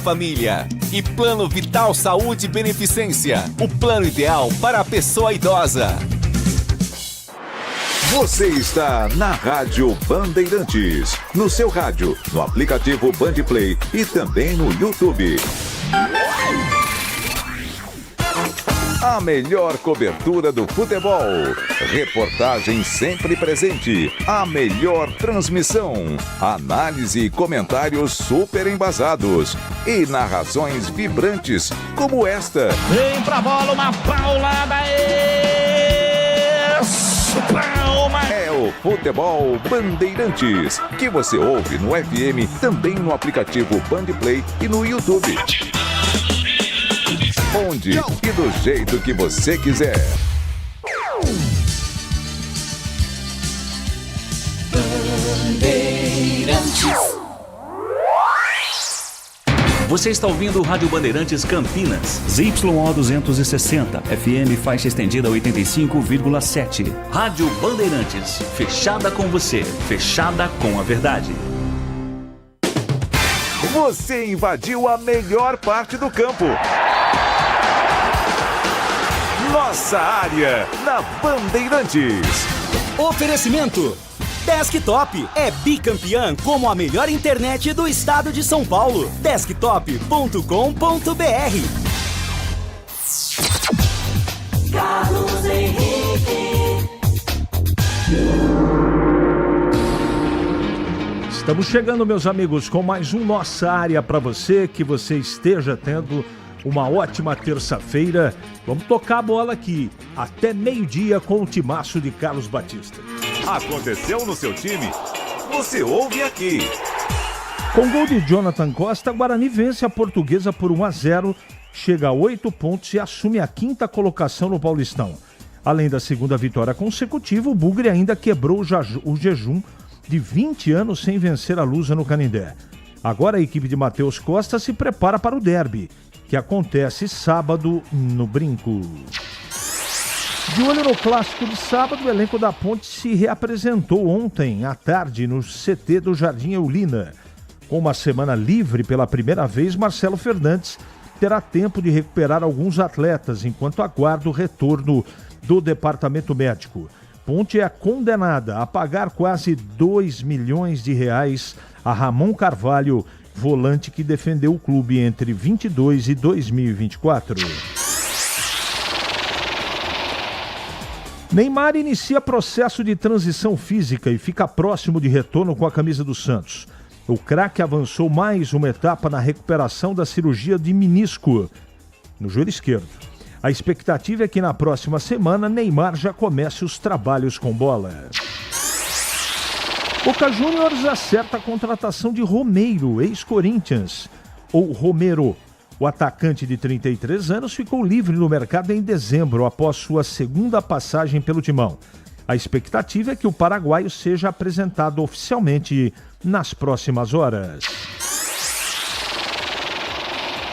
família. E Plano Vital Saúde Beneficência, o plano ideal para a pessoa idosa. Você está na Rádio Bandeirantes, no seu rádio, no aplicativo Bandplay e também no YouTube. A melhor cobertura do futebol, reportagem sempre presente, a melhor transmissão, análise e comentários super embasados e narrações vibrantes como esta. Vem pra bola, uma paulada, palma. É o Futebol Bandeirantes, que você ouve no FM, também no aplicativo Bandplay e no YouTube. Onde e do jeito que você quiser. Você está ouvindo o Rádio Bandeirantes Campinas, ZYO 260, FM faixa estendida 85,7. Rádio Bandeirantes, fechada com você, fechada com a verdade. Você invadiu a melhor parte do campo. Nossa área, na Bandeirantes. Oferecimento Desktop é bicampeã como a melhor internet do estado de São Paulo. Desktop.com.br. Carlos Henrique. Estamos chegando, meus amigos, com mais um Nossa Área para você, que você esteja tendo uma ótima terça-feira. Vamos tocar a bola aqui até meio-dia com o timaço de Carlos Batista. Aconteceu no seu time? Você ouve aqui. Com gol de Jonathan Costa, Guarani vence a Portuguesa por 1-0, chega a 8 pontos e assume a 5ª colocação no Paulistão. Além da segunda vitória consecutiva, o Bugre ainda quebrou o jejum de 20 anos sem vencer a Lusa no Canindé. Agora a equipe de Matheus Costa se prepara para o derby, que acontece sábado no Brinco. De olho no clássico de sábado, o elenco da Ponte se reapresentou ontem à tarde no CT do Jardim Eulina. Com uma semana livre pela primeira vez, Marcelo Fernandes terá tempo de recuperar alguns atletas enquanto aguarda o retorno do departamento médico. Ponte é condenada a pagar quase R$2 milhões a Ramon Carvalho, volante que defendeu o clube entre 22 e 2024. Neymar inicia processo de transição física e fica próximo de retorno com a camisa do Santos. O craque avançou mais uma etapa na recuperação da cirurgia de menisco no joelho esquerdo. A expectativa é que na próxima semana Neymar já comece os trabalhos com bola. Boca Juniors acerta a contratação de Romero, ex-Corinthians, ou Romero. O atacante de 33 anos ficou livre no mercado em dezembro, após sua segunda passagem pelo timão. A expectativa é que o paraguaio seja apresentado oficialmente nas próximas horas.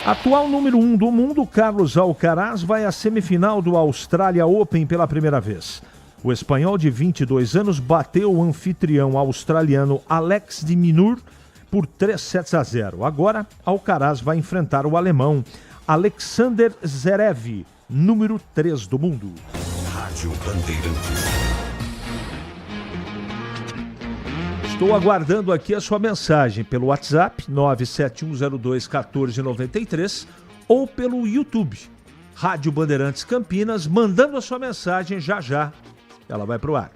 Atual número 1 do mundo, Carlos Alcaraz, vai à semifinal do Australia Open pela primeira vez. O espanhol de 22 anos bateu o anfitrião australiano Alex de Minaur por 3-0. Agora, Alcaraz vai enfrentar o alemão Alexander Zverev, número 3 do mundo. Rádio Bandeirantes. Estou aguardando aqui a sua mensagem pelo WhatsApp 971021493 ou pelo YouTube Rádio Bandeirantes Campinas, mandando a sua mensagem já. Ela vai pro ar.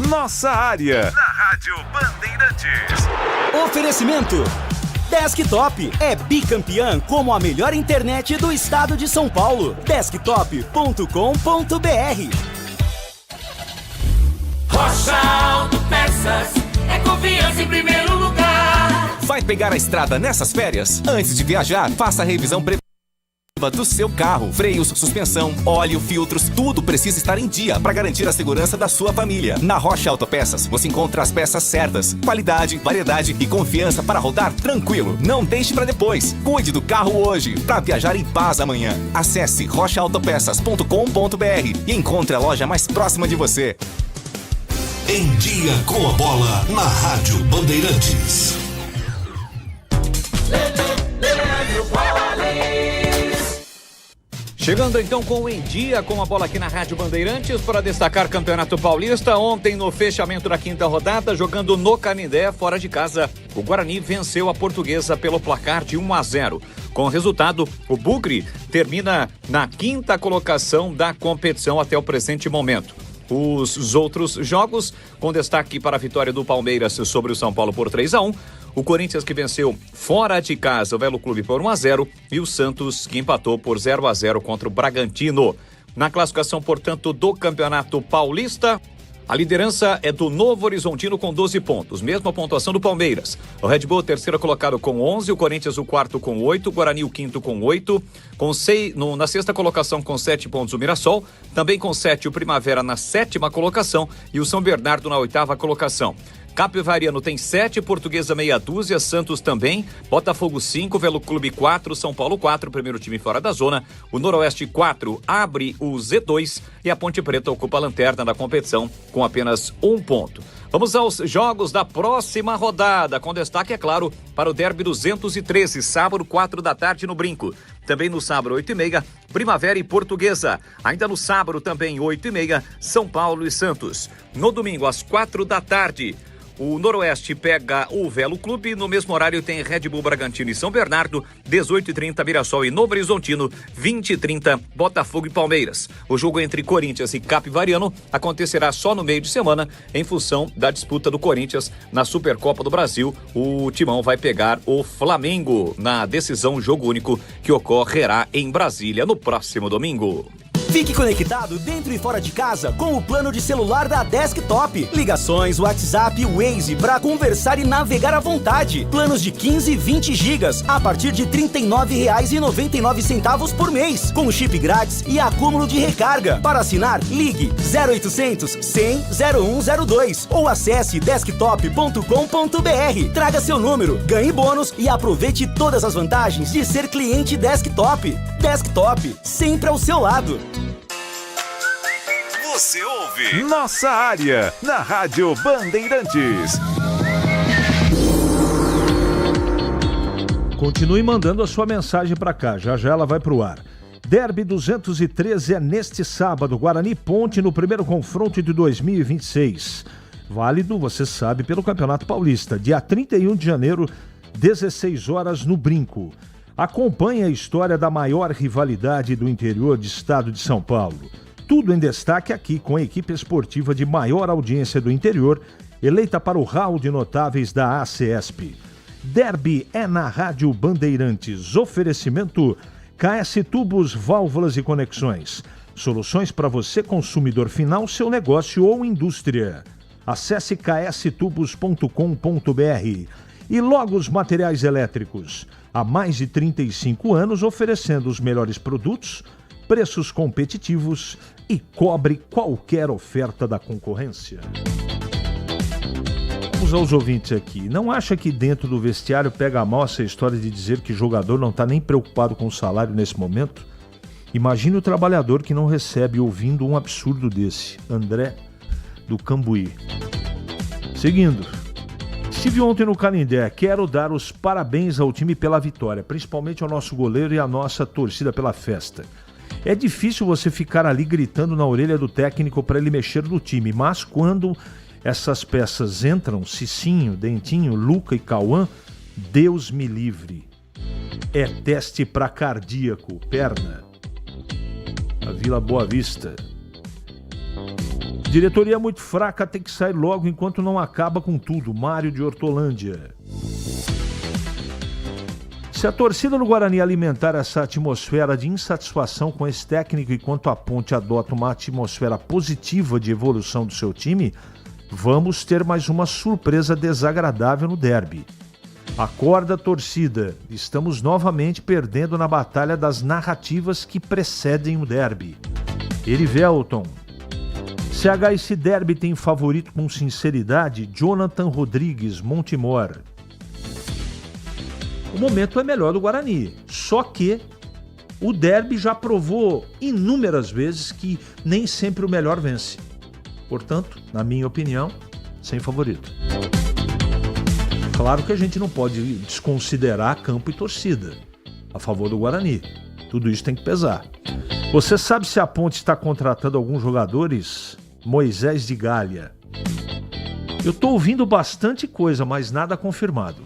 Nossa área, na Rádio Bandeirantes. Oferecimento Desktop é bicampeã como a melhor internet do estado de São Paulo. Desktop.com.br. Rocha Autopeças é confiança em primeiro lugar. Vai pegar a estrada nessas férias? Antes de viajar, faça a revisão preventiva do seu carro. Freios, suspensão, óleo, filtros, tudo precisa estar em dia para garantir a segurança da sua família. Na Rocha Autopeças, você encontra as peças certas, qualidade, variedade e confiança para rodar tranquilo. Não deixe para depois. Cuide do carro hoje para viajar em paz amanhã. Acesse rochaautopeças.com.br e encontre a loja mais próxima de você. Em dia com a bola na Rádio Bandeirantes. Chegando então com o Em Dia, com a bola aqui na Rádio Bandeirantes para destacar Campeonato Paulista. Ontem no fechamento da quinta rodada, jogando no Canindé, fora de casa, o Guarani venceu a Portuguesa pelo placar de 1-0. Com o resultado, o Bugre termina na quinta colocação da competição até o presente momento. Os outros jogos, com destaque para a vitória do Palmeiras sobre o São Paulo por 3-1, o Corinthians que venceu fora de casa o Velo Clube por 1-0 e o Santos que empatou por 0-0 contra o Bragantino. Na classificação, portanto, do Campeonato Paulista, a liderança é do Novo Horizontino com 12 pontos, mesma pontuação do Palmeiras. O Red Bull, terceiro colocado com 11, o Corinthians o quarto com 8, o Guarani o quinto com 8, na sexta colocação com 7 pontos o Mirassol, também com 7 o Primavera na sétima colocação e o São Bernardo na oitava colocação. Capivariano tem 7, Portuguesa meia dúzia, Santos também, Botafogo 5, Velo Clube 4, São Paulo 4, primeiro time fora da zona, o Noroeste 4 abre o Z2 e a Ponte Preta ocupa a lanterna da competição com apenas 1 ponto. Vamos aos jogos da próxima rodada, com destaque, é claro, para o Derby 213, sábado 4 da tarde no Brinco. Também no sábado 8h30, Primavera e Portuguesa. Ainda no sábado também 8h30, São Paulo e Santos. No domingo às 4 da tarde, o Noroeste pega o Velo Clube, no mesmo horário tem Red Bull Bragantino e São Bernardo, 18h30 Mirassol e Novo Horizontino, 20h30 Botafogo e Palmeiras. O jogo entre Corinthians e Capivariano acontecerá só no meio de semana, em função da disputa do Corinthians na Supercopa do Brasil. O Timão vai pegar o Flamengo na decisão jogo único que ocorrerá em Brasília no próximo domingo. Fique conectado dentro e fora de casa com o plano de celular da Desktop. Ligações, WhatsApp, Waze para conversar e navegar à vontade. Planos de 15 e 20 gigas a partir de R$ 39,99 por mês, com chip grátis e acúmulo de recarga. Para assinar, ligue 0800 100 0102 ou acesse desktop.com.br. Traga seu número, ganhe bônus e aproveite todas as vantagens de ser cliente Desktop. Desktop, sempre ao seu lado. Você ouve Nossa Área, na Rádio Bandeirantes. Continue mandando a sua mensagem para cá, já ela vai pro ar. Derby 213 é neste sábado, Guarani e Ponte no primeiro confronto de 2026. Válido, você sabe, pelo Campeonato Paulista, dia 31 de janeiro, 16 horas no Brinco. Acompanhe a história da maior rivalidade do interior do estado de São Paulo. Tudo em destaque aqui com a equipe esportiva de maior audiência do interior, eleita para o hall de notáveis da ACESP. Derby é na Rádio Bandeirantes. Oferecimento KS Tubos, Válvulas e Conexões. Soluções para você, consumidor final, seu negócio ou indústria. Acesse kstubos.com.br. E Logos Materiais Elétricos. Há mais de 35 anos oferecendo os melhores produtos, preços competitivos e cobre qualquer oferta da concorrência. Vamos aos ouvintes aqui. Não acha que dentro do vestiário pega mal essa história de dizer que jogador não está nem preocupado com o salário nesse momento? Imagine o trabalhador que não recebe ouvindo um absurdo desse. André do Cambuí. Seguindo. Estive ontem no Canindé. Quero dar os parabéns ao time pela vitória, principalmente ao nosso goleiro e à nossa torcida pela festa. É difícil você ficar ali gritando na orelha do técnico para ele mexer no time, mas quando essas peças entram, Cicinho, Dentinho, Luca e Cauã, Deus me livre. É teste para cardíaco, perna. A Vila Boa Vista. Diretoria muito fraca, tem que sair logo enquanto não acaba com tudo. Mário de Hortolândia. Se a torcida do Guarani alimentar essa atmosfera de insatisfação com esse técnico enquanto a Ponte adota uma atmosfera positiva de evolução do seu time, vamos ter mais uma surpresa desagradável no derby. Acorda, torcida, estamos novamente perdendo na batalha das narrativas que precedem o derby. Erivelton. CH, esse derby tem favorito com sinceridade? Jonathan Rodrigues, Montemor. O momento é melhor do Guarani, só que o derby já provou inúmeras vezes que nem sempre o melhor vence. Portanto, na minha opinião, sem favorito. Claro que a gente não pode desconsiderar campo e torcida a favor do Guarani. Tudo isso tem que pesar. Você sabe se a Ponte está contratando alguns jogadores? Moisés de Galha. Eu estou ouvindo bastante coisa, mas nada confirmado.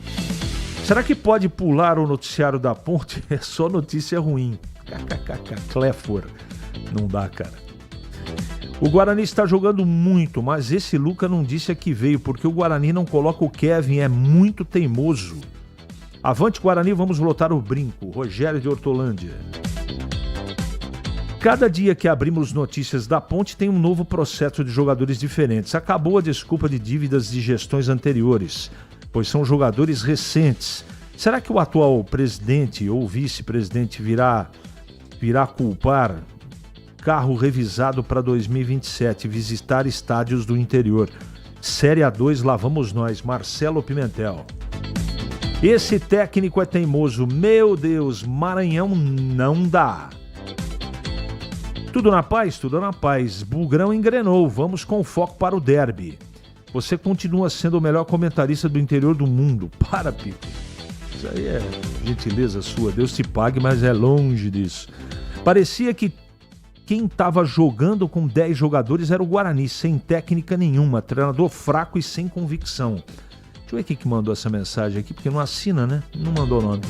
Será que pode pular o noticiário da Ponte? É só notícia ruim. Clefor. Não dá, cara. O Guarani está jogando muito, mas esse Luca não disse a que veio, porque o Guarani não coloca o Kevin, é muito teimoso. Avante Guarani, vamos lotar o brinco. Rogério de Hortolândia. Cada dia que abrimos notícias da Ponte tem um novo processo de jogadores diferentes. Acabou a desculpa de dívidas de gestões anteriores, pois são jogadores recentes. Será que o atual presidente ou vice-presidente virá culpar carro revisado para 2027, visitar estádios do interior? Série A2, lá vamos nós, Marcelo Pimentel. Esse técnico é teimoso, meu Deus, Maranhão não dá. Tudo na paz? Tudo na paz. Bugrão engrenou, vamos com foco para o derby. Você continua sendo o melhor comentarista do interior do mundo. Para, Pico. Isso aí é gentileza sua, Deus te pague, mas é longe disso. Parecia que quem estava jogando com 10 jogadores era o Guarani, sem técnica nenhuma, treinador fraco e sem convicção. Deixa eu ver quem que mandou essa mensagem aqui, porque não assina, né? Não mandou nome.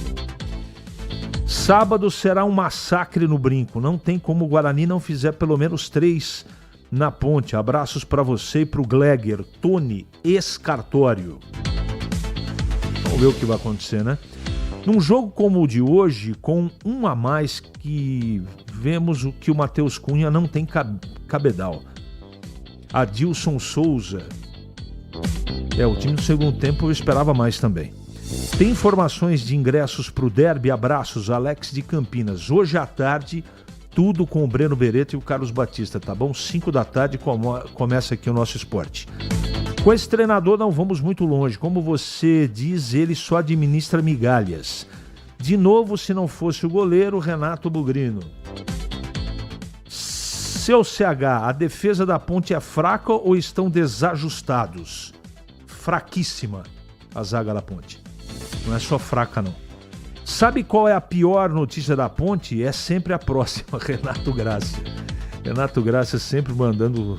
Sábado será um massacre no Brinco. Não tem como o Guarani não fizer pelo menos 3 na Ponte. Abraços para você e para o Gleger, Tony Escartório. Vamos ver o que vai acontecer, né? Num jogo como o de hoje, com um a mais, que vemos o que o Matheus Cunha não tem cabedal. Adilson Souza. O time do segundo tempo eu esperava mais também. Tem informações de ingressos para o derby? Abraços, Alex de Campinas. Hoje à tarde, tudo com o Breno Beretta e o Carlos Batista, tá bom? 5 da tarde começa aqui o nosso esporte. Com esse treinador não vamos muito longe. Como você diz, ele só administra migalhas. De novo, se não fosse o goleiro, Renato Bugrino. Seu CH, a defesa da Ponte é fraca ou estão desajustados? Fraquíssima a zaga da Ponte. Não é só fraca, não. Sabe qual é a pior notícia da Ponte? É sempre a próxima, Renato Graça. Renato Graça sempre mandando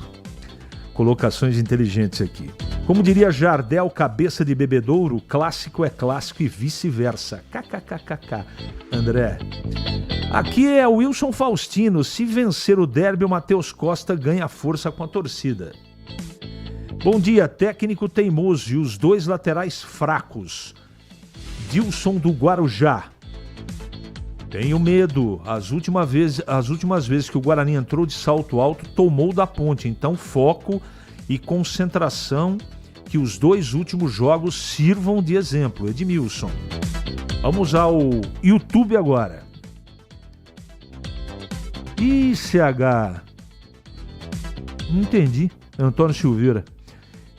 colocações inteligentes aqui. Como diria Jardel, cabeça de bebedouro, clássico é clássico e vice-versa. KKKKK. André. Aqui é o Wilson Faustino. Se vencer o derby, o Matheus Costa ganha força com a torcida. Bom dia, técnico teimoso e os 2 laterais fracos. Dilson do Guarujá. Tenho medo. As últimas vezes que o Guarani entrou de salto alto, tomou da Ponte. Então, foco e concentração, que os 2 últimos jogos sirvam de exemplo. Edmilson. Vamos ao YouTube agora. CH. Não entendi. Antônio Silveira.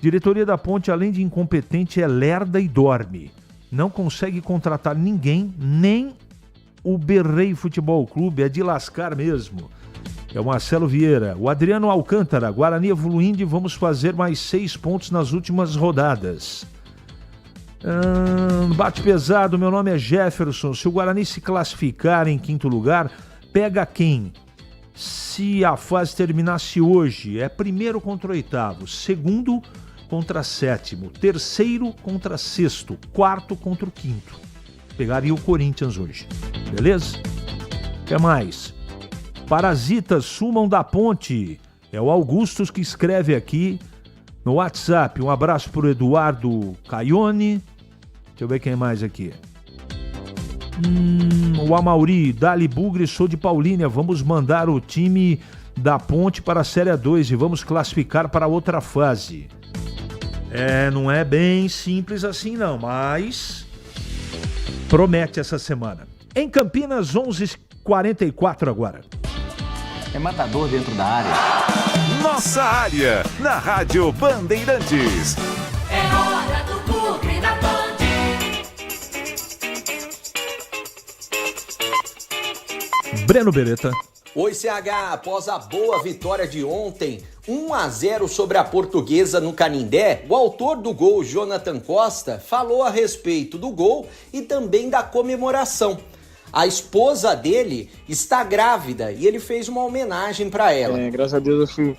Diretoria da Ponte, além de incompetente, é lerda e dorme. Não consegue contratar ninguém, nem o Berrei Futebol Clube, é de lascar mesmo. É o Marcelo Vieira. O Adriano Alcântara, Guarani evoluindo e vamos fazer mais 6 pontos nas últimas rodadas. Bate pesado, meu nome é Jefferson. Se o Guarani se classificar em 5º lugar, pega quem? Se a fase terminasse hoje, é 1º contra o 8º, 2º contra 7º, 3º contra 6º, 4º contra o 5º. Pegaria o Corinthians hoje, beleza? O que mais? Parasitas sumam da Ponte. É o Augustus que escreve aqui no WhatsApp. Um abraço pro Eduardo Caione. Deixa eu ver quem mais aqui. O Amauri, Dali Bugre, sou de Paulínia. Vamos mandar o time da Ponte para a Série A2 e vamos classificar para outra fase. Não é bem simples assim não, mas promete essa semana. Em Campinas, 11h44 agora. É matador dentro da área. Nossa área, na Rádio Bandeirantes. É hora do Bugre da Band. Breno Beretta. Oi, CH, após a boa vitória de ontem, 1-0 sobre a Portuguesa no Canindé, o autor do gol, Jonathan Costa, falou a respeito do gol e também da comemoração. A esposa dele está grávida e ele fez uma homenagem para ela. Graças a Deus eu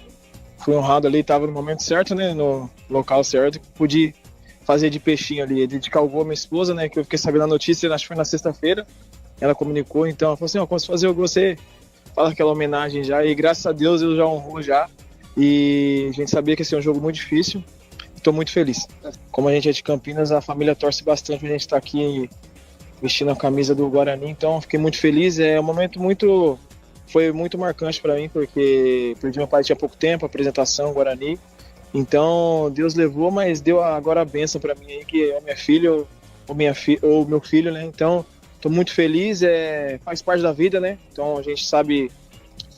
fui honrado ali, estava no momento certo, né, no local certo, pude fazer de peixinho ali, dedicar o gol à minha esposa, né, que eu fiquei sabendo a notícia, acho que foi na sexta-feira, ela comunicou, então ela falou assim, quando você fazer o gol, você fala aquela homenagem já, e graças a Deus eu já honrou já, e a gente sabia que ia ser um jogo muito difícil, estou muito feliz. Como a gente é de Campinas, a família torce bastante pra gente estar aqui vestindo a camisa do Guarani, então fiquei muito feliz, é um momento foi muito marcante para mim, porque perdi meu pai tinha pouco tempo, a apresentação Guarani, então Deus levou, mas deu agora a bênção para mim aí, que é minha filha ou meu filho, né, então estou muito feliz, faz parte da vida, né, então a gente sabe,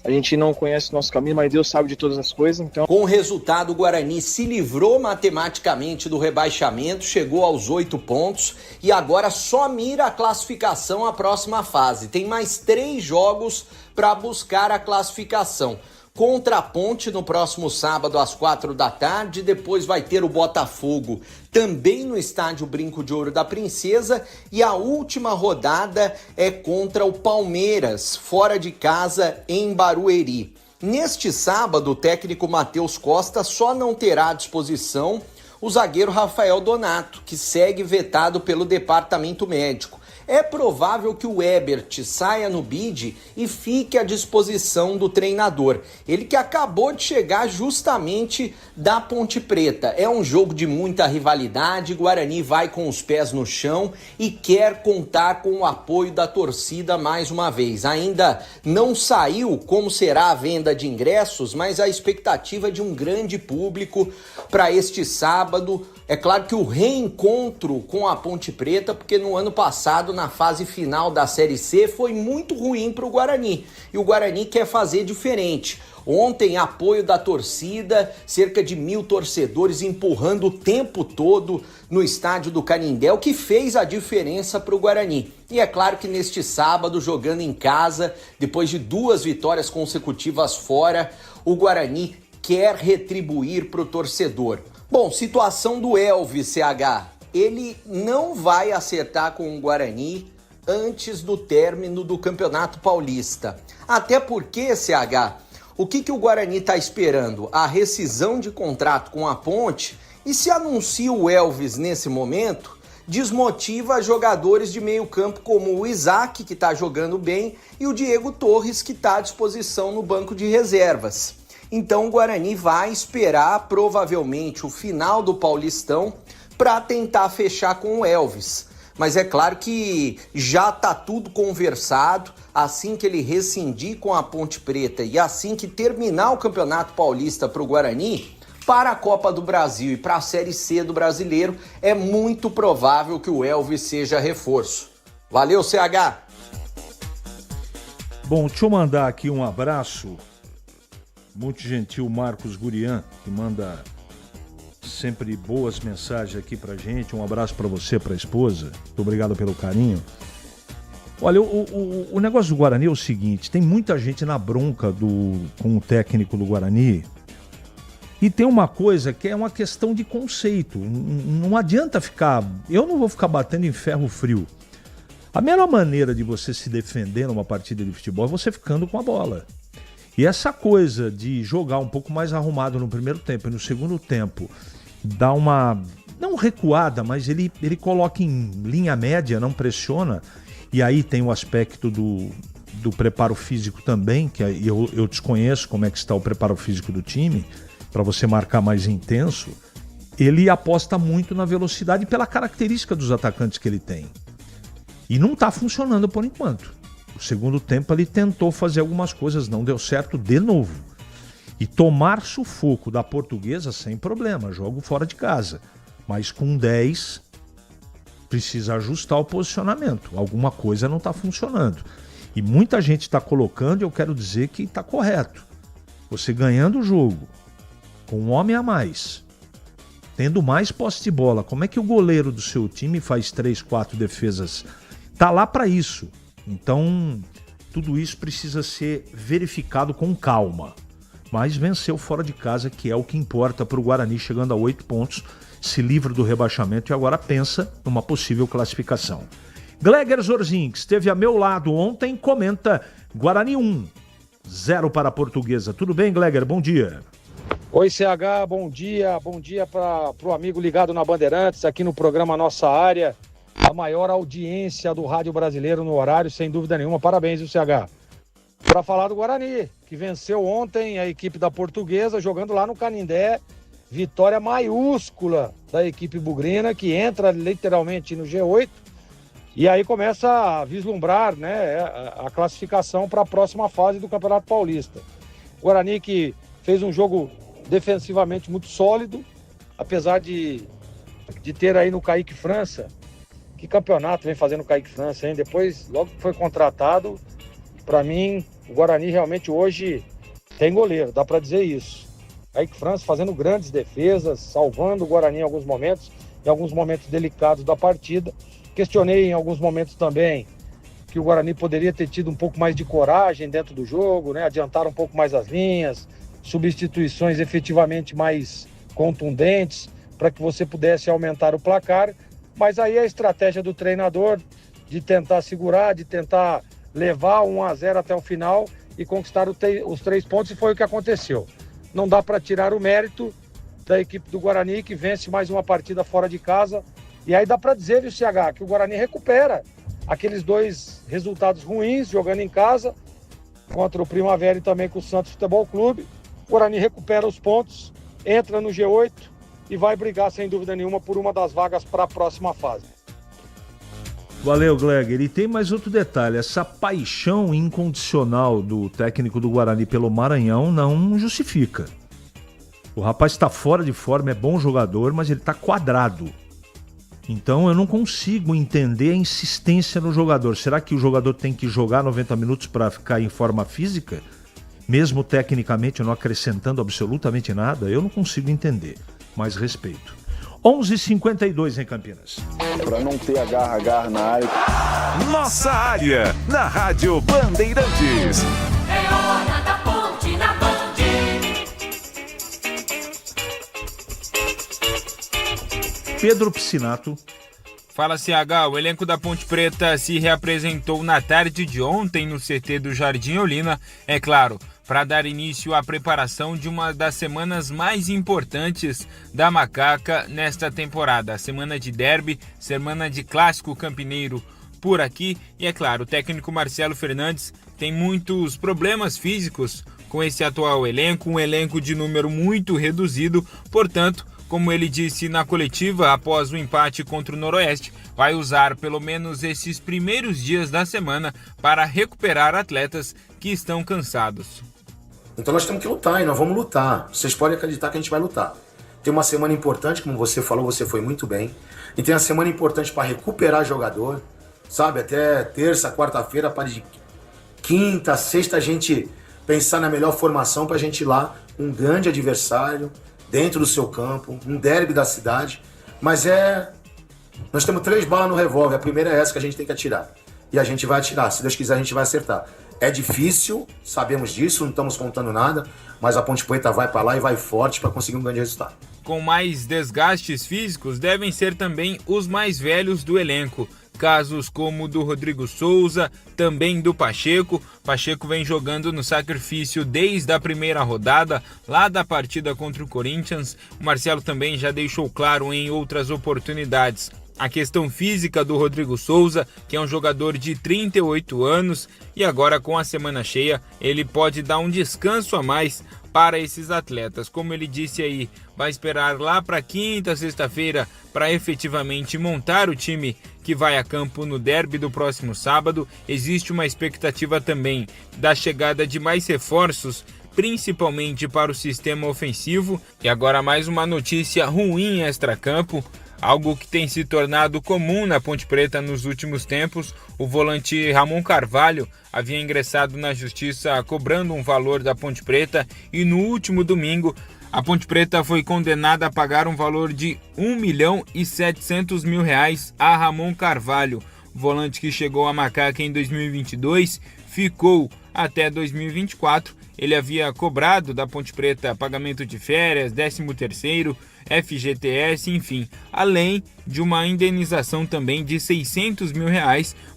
a gente não conhece o nosso caminho, mas Deus sabe de todas as coisas. Então... Com o resultado, o Guarani se livrou matematicamente do rebaixamento, chegou aos 8 pontos e agora só mira a classificação à próxima fase. Tem mais 3 jogos para buscar a classificação. Contra a Ponte no próximo sábado às 4 da tarde, depois vai ter o Botafogo também no estádio Brinco de Ouro da Princesa e a última rodada é contra o Palmeiras, fora de casa em Barueri. Neste sábado, o técnico Matheus Costa só não terá à disposição o zagueiro Rafael Donato, que segue vetado pelo departamento médico. É provável que o Ebert saia no bid e fique à disposição do treinador. Ele que acabou de chegar justamente da Ponte Preta. É um jogo de muita rivalidade, Guarani vai com os pés no chão e quer contar com o apoio da torcida mais uma vez. Ainda não saiu como será a venda de ingressos, mas a expectativa é de um grande público para este sábado. É claro que o reencontro com a Ponte Preta, porque no ano passado, na fase final da Série C, foi muito ruim para o Guarani. E o Guarani quer fazer diferente. Ontem, apoio da torcida, cerca de 1.000 torcedores empurrando o tempo todo no estádio do Canindé, o que fez a diferença para o Guarani. E é claro que neste sábado, jogando em casa, depois de 2 vitórias consecutivas fora, o Guarani quer retribuir para o torcedor. Bom, situação do Elvis, CH. Ele não vai acertar com o Guarani antes do término do Campeonato Paulista. Até porque, CH, o que o Guarani está esperando? A rescisão de contrato com a Ponte, e se anuncia o Elvis nesse momento, desmotiva jogadores de meio campo como o Isaac, que está jogando bem, e o Diego Torres, que está à disposição no banco de reservas. Então o Guarani vai esperar provavelmente o final do Paulistão para tentar fechar com o Elvis. Mas é claro que já está tudo conversado, assim que ele rescindir com a Ponte Preta e assim que terminar o Campeonato Paulista para o Guarani, para a Copa do Brasil e para a Série C do Brasileiro, é muito provável que o Elvis seja reforço. Valeu, CH! Bom, deixa eu mandar aqui um abraço muito gentil, Marcos Gurian, que manda sempre boas mensagens aqui pra gente. Um abraço pra você, pra esposa. Muito obrigado pelo carinho. Olha, o negócio do Guarani é o seguinte, tem muita gente na bronca com o técnico do Guarani, e tem uma coisa que é uma questão de conceito. Não adianta ficar... Eu não vou ficar batendo em ferro frio. A melhor maneira de você se defender numa partida de futebol é você ficando com a bola. E essa coisa de jogar um pouco mais arrumado no primeiro tempo e no segundo tempo, dá uma, não recuada, mas ele coloca em linha média, não pressiona. E aí tem o aspecto do preparo físico também, que eu desconheço como é que está o preparo físico do time, para você marcar mais intenso. Ele aposta muito na velocidade pela característica dos atacantes que ele tem. E não está funcionando por enquanto. O segundo tempo ele tentou fazer algumas coisas, não deu certo de novo. E tomar sufoco da Portuguesa sem problema, jogo fora de casa. Mas com 10, precisa ajustar o posicionamento. Alguma coisa não está funcionando. E muita gente está colocando, e eu quero dizer que está correto. Você ganhando o jogo, com um homem a mais, tendo mais posse de bola, como é que o goleiro do seu time faz 3, 4 defesas? Está lá para isso. Então, tudo isso precisa ser verificado com calma. Mas venceu fora de casa, que é o que importa para o Guarani, chegando a 8 pontos, se livra do rebaixamento e agora pensa numa possível classificação. Gleger Zorzin, que esteve a meu lado ontem, comenta Guarani 1, 0 para a Portuguesa. Tudo bem, Gleger? Bom dia. Oi, CH, bom dia para o amigo ligado na Bandeirantes, aqui no programa Nossa Área, a maior audiência do rádio brasileiro no horário, sem dúvida nenhuma. Parabéns, o CH. Para falar do Guarani, que venceu ontem a equipe da Portuguesa, jogando lá no Canindé, vitória maiúscula da equipe bugrina, que entra literalmente no G8, e aí começa a vislumbrar, né, a classificação para a próxima fase do Campeonato Paulista. O Guarani que fez um jogo defensivamente muito sólido, apesar de ter aí no Kaique França. Que campeonato vem fazendo o Kaique França, hein? Depois, logo que foi contratado, para mim, o Guarani realmente hoje tem goleiro, dá para dizer isso. Kaique França fazendo grandes defesas, salvando o Guarani em alguns momentos delicados da partida. Questionei em alguns momentos também que o Guarani poderia ter tido um pouco mais de coragem dentro do jogo, né? Adiantar um pouco mais as linhas, substituições efetivamente mais contundentes para que você pudesse aumentar o placar. Mas aí a estratégia do treinador de tentar segurar, de tentar levar 1-0 até o final e conquistar os 3 pontos, e foi o que aconteceu. Não dá para tirar o mérito da equipe do Guarani, que vence mais uma partida fora de casa. E aí dá para dizer, viu, CH, que o Guarani recupera aqueles 2 resultados ruins, jogando em casa, contra o Primavera e também com o Santos Futebol Clube. O Guarani recupera os pontos, entra no G8 e vai brigar, sem dúvida nenhuma, por uma das vagas para a próxima fase. Valeu, Gleger. E tem mais outro detalhe, essa paixão incondicional do técnico do Guarani pelo Maranhão não justifica. O rapaz está fora de forma, é bom jogador, mas ele está quadrado. Então eu não consigo entender a insistência no jogador. Será que o jogador tem que jogar 90 minutos para ficar em forma física? Mesmo tecnicamente não acrescentando absolutamente nada? Eu não consigo entender. Mais respeito. 11h52 em Campinas. Para não ter agarra na área. Nossa Área, na Rádio Bandeirantes. É hora da ponte na Band. Pedro Piscinato. Fala, CH, o elenco da Ponte Preta se reapresentou na tarde de ontem no CT do Jardim Olina, é claro, para dar início à preparação de uma das semanas mais importantes da Macaca nesta temporada. A semana de derby, semana de clássico campineiro por aqui. E é claro, o técnico Marcelo Fernandes tem muitos problemas físicos com esse atual elenco, um elenco de número muito reduzido, portanto, como ele disse na coletiva após o empate contra o Noroeste, vai usar pelo menos esses primeiros dias da semana para recuperar atletas que estão cansados. Então nós temos que lutar e nós vamos lutar. Vocês podem acreditar que a gente vai lutar. Tem uma semana importante, como você falou, você foi muito bem. E tem uma semana importante para recuperar jogador, sabe? Até terça, quarta-feira, para de quinta, sexta a gente pensar na melhor formação para a gente ir lá, um grande adversário, dentro do seu campo, um derby da cidade. Mas nós temos 3 balas no revólver, a primeira é essa que a gente tem que atirar. E a gente vai atirar, se Deus quiser a gente vai acertar. É difícil, sabemos disso, não estamos contando nada, mas a Ponte Preta vai para lá e vai forte para conseguir um grande resultado. Com mais desgastes físicos, devem ser também os mais velhos do elenco. Casos como o do Rodrigo Souza, também do Pacheco. Pacheco vem jogando no sacrifício desde a primeira rodada, lá da partida contra o Corinthians. O Marcelo também já deixou claro em outras oportunidades a questão física do Rodrigo Souza, que é um jogador de 38 anos, e agora com a semana cheia ele pode dar um descanso a mais para esses atletas. Como ele disse aí, vai esperar lá para quinta, sexta-feira para efetivamente montar o time que vai a campo no derby do próximo sábado. Existe uma expectativa também da chegada de mais reforços, principalmente para o sistema ofensivo. E agora mais uma notícia ruim extracampo. Algo que tem se tornado comum na Ponte Preta nos últimos tempos. O volante Ramon Carvalho havia ingressado na justiça cobrando um valor da Ponte Preta e no último domingo a Ponte Preta foi condenada a pagar um valor de R$1.700.000 a Ramon Carvalho. O volante que chegou a Macaca em 2022 ficou até 2024. Ele havia cobrado da Ponte Preta pagamento de férias, 13º, FGTS, enfim, além de uma indenização também de R$600 mil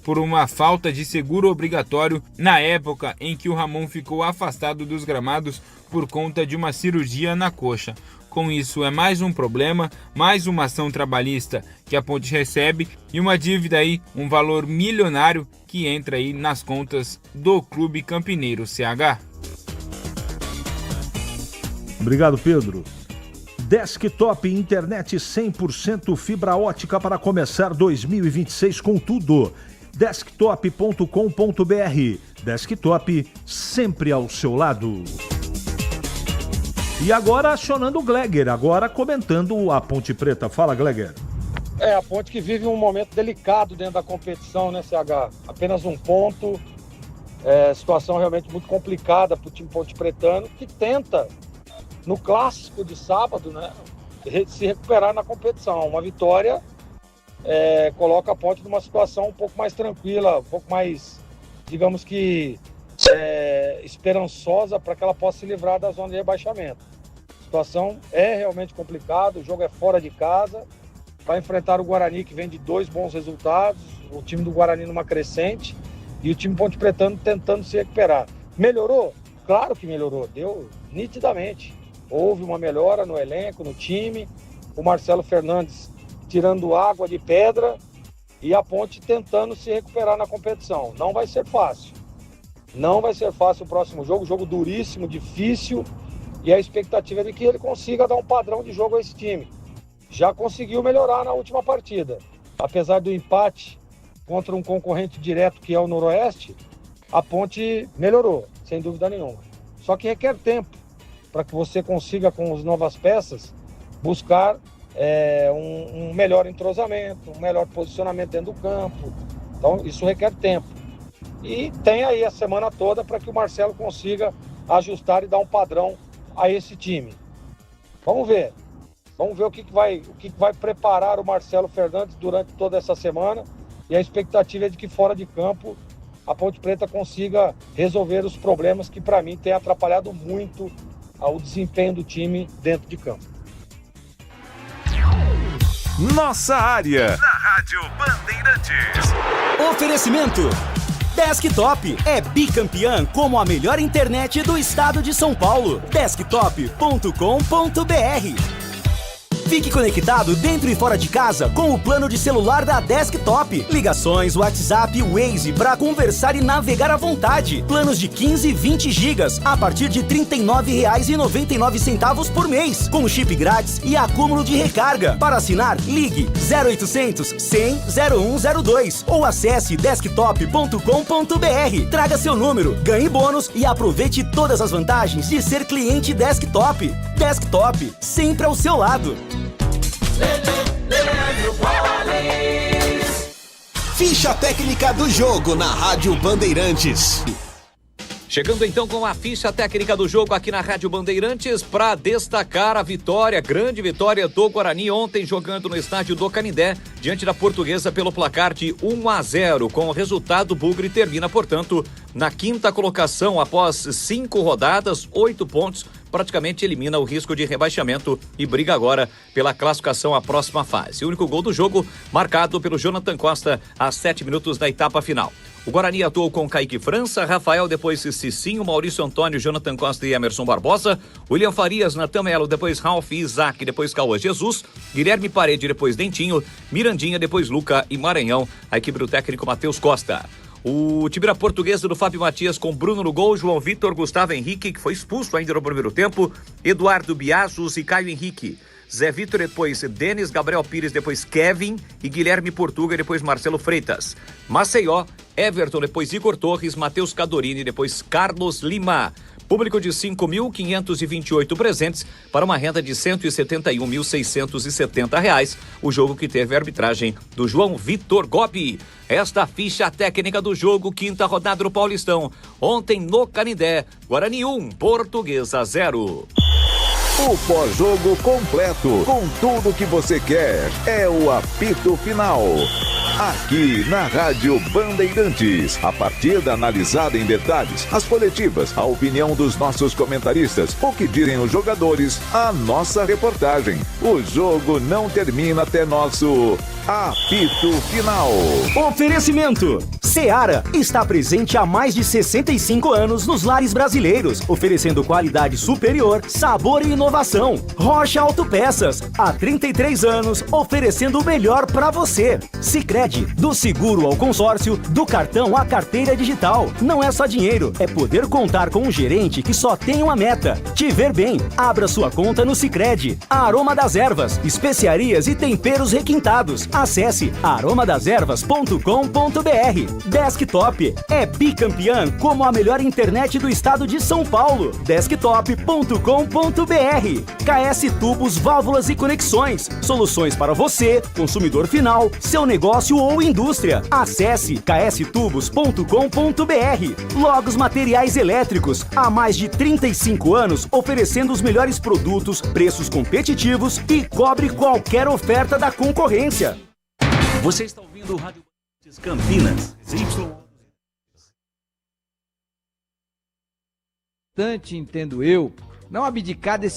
por uma falta de seguro obrigatório na época em que o Ramon ficou afastado dos gramados por conta de uma cirurgia na coxa. Com isso, é mais um problema, mais uma ação trabalhista que a Ponte recebe e uma dívida aí, um valor milionário que entra aí nas contas do Clube Campineiro, CH. Obrigado, Pedro. Desktop Internet 100% fibra ótica para começar 2026 com tudo. Desktop.com.br. Desktop sempre ao seu lado. E agora acionando o Gleger, agora comentando a Ponte Preta. Fala, Gleger. A Ponte que vive um momento delicado dentro da competição, né, CH? Apenas um ponto. Situação realmente muito complicada para o time ponte pretano, que tenta, no clássico de sábado, né, se recuperar na competição. Uma vitória coloca a Ponte numa situação um pouco mais tranquila, um pouco mais, digamos que, esperançosa para que ela possa se livrar da zona de rebaixamento. A situação é realmente complicada, o jogo é fora de casa, vai enfrentar o Guarani, que vem de 2 bons resultados, o time do Guarani numa crescente, e o time ponte pretano tentando se recuperar. Melhorou? Claro que melhorou, deu nitidamente. Houve uma melhora no elenco, no time, o Marcelo Fernandes tirando água de pedra e a Ponte tentando se recuperar na competição. Não vai ser fácil. Não vai ser fácil o próximo jogo duríssimo, difícil, e a expectativa é de que ele consiga dar um padrão de jogo a esse time. Já conseguiu melhorar na última partida. Apesar do empate contra um concorrente direto que é o Noroeste, a Ponte melhorou, sem dúvida nenhuma. Só que requer tempo para que você consiga, com as novas peças, buscar um melhor entrosamento, um melhor posicionamento dentro do campo. Então, isso requer tempo. E tem aí a semana toda para que o Marcelo consiga ajustar e dar um padrão a esse time. Vamos ver. Vamos ver o que vai preparar o Marcelo Fernandes durante toda essa semana. E a expectativa é de que fora de campo a Ponte Preta consiga resolver os problemas que, para mim, tem atrapalhado muito o desempenho do time dentro de campo. Nossa área, na Rádio Bandeirantes. Oferecimento. Desktop é bicampeã como a melhor internet do estado de São Paulo. Desktop.com.br. Fique conectado dentro e fora de casa com o plano de celular da Desktop. Ligações, WhatsApp, Waze para conversar e navegar à vontade. Planos de 15 e 20 gigas a partir de R$ 39,99 por mês. Com chip grátis e acúmulo de recarga. Para assinar, ligue 0800 100 0102 ou acesse desktop.com.br. Traga seu número, ganhe bônus e aproveite todas as vantagens de ser cliente Desktop. Desktop, sempre ao seu lado. Ficha técnica do jogo na Rádio Bandeirantes. Chegando então com a ficha técnica do jogo aqui na Rádio Bandeirantes para destacar a vitória, grande vitória do Guarani ontem jogando no estádio do Canindé diante da Portuguesa pelo placar de 1-0. Com o resultado, o Bugre termina, portanto, na 5ª colocação após 5 rodadas, 8 pontos, praticamente elimina o risco de rebaixamento e briga agora pela classificação à próxima fase. O único gol do jogo marcado pelo Jonathan Costa aos 7 minutos da etapa final. O Guarani atuou com Kaique França, Rafael, depois Cicinho, Maurício Antônio, Jonathan Costa e Emerson Barbosa, William Farias, Natan Melo, depois Ralf, Isaac, depois Cauã Jesus, Guilherme Parede, depois Dentinho, Mirandinha, depois Luca e Maranhão, a equipe do técnico Matheus Costa. O time da Portuguesa do Fábio Matias com Bruno no gol, João Vitor, Gustavo Henrique, que foi expulso ainda no primeiro tempo, Eduardo Biazos e Caio Henrique. Zé Vitor, depois Denis, Gabriel Pires, depois Kevin e Guilherme Portuga, depois Marcelo Freitas. Maceió, Everton, depois Igor Torres, Matheus Cadorini, depois Carlos Lima. Público de 5.528 presentes para uma renda de R$ 171.670. O jogo que teve a arbitragem do João Vitor Gobi. Esta ficha técnica do jogo, 5ª rodada do Paulistão. Ontem no Canindé, Guarani 1, Portuguesa 0. O pós-jogo completo, com tudo que você quer, é o apito final. Aqui na Rádio Bandeirantes, a partida analisada em detalhes, as coletivas, a opinião dos nossos comentaristas, o que dizem os jogadores, a nossa reportagem. O jogo não termina até nosso apito final. Oferecimento: Seara está presente há mais de 65 anos nos lares brasileiros, oferecendo qualidade superior, sabor e inovação. Rocha Autopeças, há 33 anos, oferecendo o melhor para você. Sicredi, do seguro ao consórcio, do cartão à carteira digital. Não é só dinheiro, é poder contar com um gerente que só tem uma meta: te ver bem. Abra sua conta no Sicredi. Aroma das Ervas, especiarias e temperos requintados. Acesse aromadeservas.com.br. Desktop é bicampeã como a melhor internet do estado de São Paulo. Desktop.com.br. KS Tubos, Válvulas e Conexões. Soluções para você, consumidor final, seu negócio ou indústria. Acesse kstubos.com.br. Logos Materiais Elétricos. Há mais de 35 anos oferecendo os melhores produtos, preços competitivos e cobre qualquer oferta da concorrência. Você está ouvindo o Rádio Campinas. Entendo eu, não abdicar desse